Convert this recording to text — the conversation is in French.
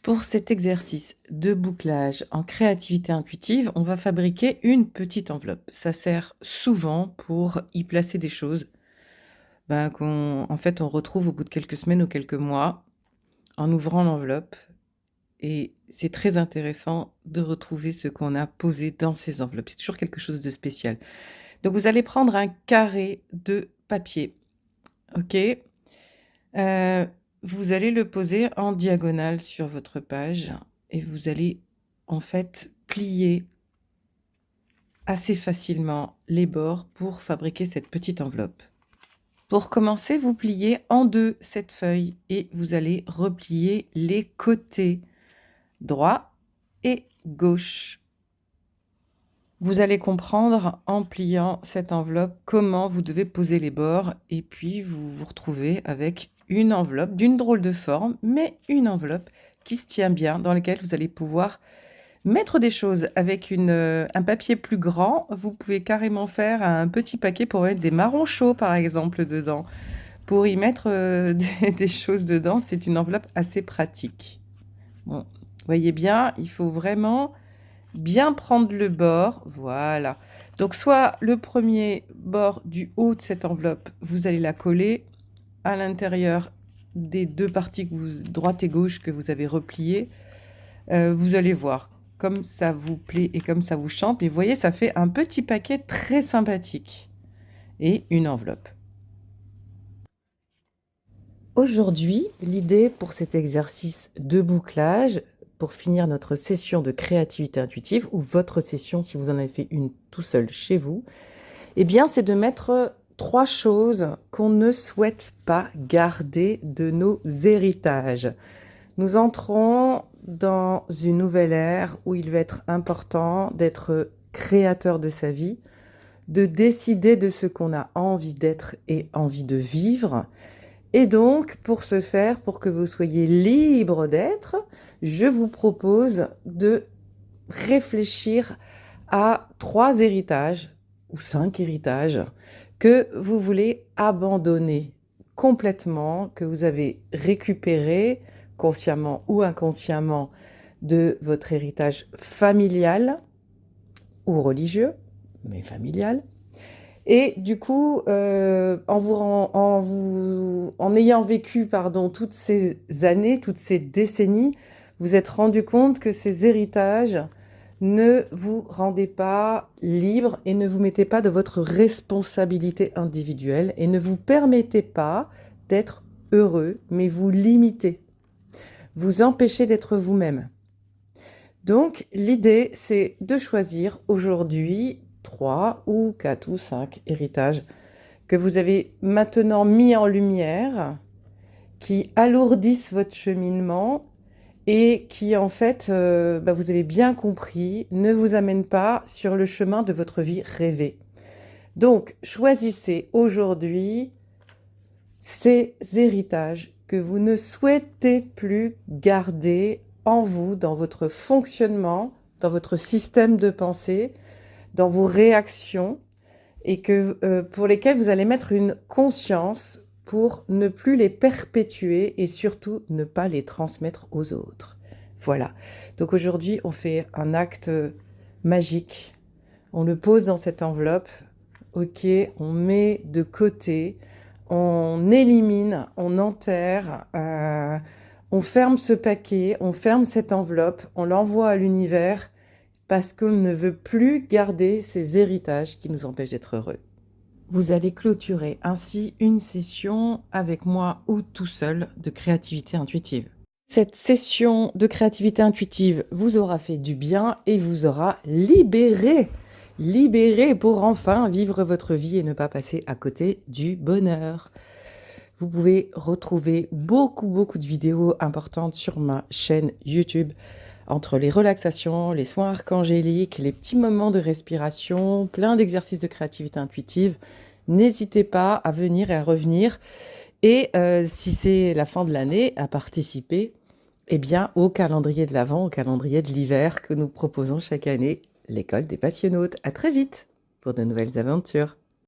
Pour cet exercice de bouclage en créativité intuitive, on va fabriquer une petite enveloppe. Ça sert souvent pour y placer des choses qu'on retrouve au bout de quelques semaines ou quelques mois en ouvrant l'enveloppe. Et c'est très intéressant de retrouver ce qu'on a posé dans ces enveloppes. C'est toujours quelque chose de spécial. Donc vous allez prendre un carré de papier, ok? Euh, Vous allez le poser en diagonale sur votre page et vous allez en fait plier assez facilement les bords pour fabriquer cette petite enveloppe. Pour commencer, vous pliez en deux cette feuille et vous allez replier les côtés droit et gauche. Vous allez comprendre en pliant cette enveloppe comment vous devez poser les bords et puis vous vous retrouvez avec une enveloppe d'une drôle de forme, mais une enveloppe qui se tient bien, dans laquelle vous allez pouvoir mettre des choses avec un papier plus grand. Vous pouvez carrément faire un petit paquet pour mettre des marrons chauds, par exemple, dedans. Pour y mettre des choses dedans, c'est une enveloppe assez pratique. Bon, voyez bien, il faut vraiment bien prendre le bord, voilà. Donc soit le premier bord du haut de cette enveloppe, vous allez la coller à l'intérieur des deux parties droite et gauche que vous avez repliées. Vous allez voir comme ça vous plaît et comme ça vous chante. Mais vous voyez, ça fait un petit paquet très sympathique et une enveloppe. Aujourd'hui, l'idée pour cet exercice de bouclage, pour finir notre session de créativité intuitive, ou votre session si vous en avez fait une tout seul chez vous, eh bien, c'est de mettre 3 choses qu'on ne souhaite pas garder de nos héritages. Nous entrons dans une nouvelle ère où il va être important d'être créateur de sa vie, de décider de ce qu'on a envie d'être et envie de vivre. Et donc, pour ce faire, pour que vous soyez libre d'être, je vous propose de réfléchir à 3 héritages ou 5 héritages que vous voulez abandonner complètement, que vous avez récupéré consciemment ou inconsciemment de votre héritage familial ou religieux, mais familial. Et du coup, en ayant vécu toutes ces années, toutes ces décennies, vous êtes rendu compte que ces héritages ne vous rendaient pas libre et ne vous mettaient pas de votre responsabilité individuelle et ne vous permettaient pas d'être heureux, mais vous limitez, vous empêchez d'être vous-même. Donc, l'idée, c'est de choisir aujourd'hui 3 ou 4 ou 5 héritages que vous avez maintenant mis en lumière, qui alourdissent votre cheminement et qui, en fait, vous avez bien compris, ne vous amènent pas sur le chemin de votre vie rêvée. Donc, choisissez aujourd'hui ces héritages que vous ne souhaitez plus garder en vous, dans votre fonctionnement, dans votre système de pensée, dans vos réactions, et pour lesquels vous allez mettre une conscience pour ne plus les perpétuer et surtout ne pas les transmettre aux autres. Voilà. Donc aujourd'hui, on fait un acte magique. On le pose dans cette enveloppe. Ok, on met de côté, on élimine, on enterre, on ferme ce paquet, on ferme cette enveloppe, on l'envoie à l'univers parce qu'on ne veut plus garder ces héritages qui nous empêchent d'être heureux. Vous allez clôturer ainsi une session avec moi ou tout seul de créativité intuitive. Cette session de créativité intuitive vous aura fait du bien et vous aura libéré pour enfin vivre votre vie et ne pas passer à côté du bonheur. Vous pouvez retrouver beaucoup de vidéos importantes sur ma chaîne YouTube, entre les relaxations, les soins archangéliques, les petits moments de respiration, plein d'exercices de créativité intuitive. N'hésitez pas à venir et à revenir. Et si c'est la fin de l'année, à participer au calendrier de l'Avent, au calendrier de l'hiver que nous proposons chaque année, l'école des passionnautes. À très vite pour de nouvelles aventures.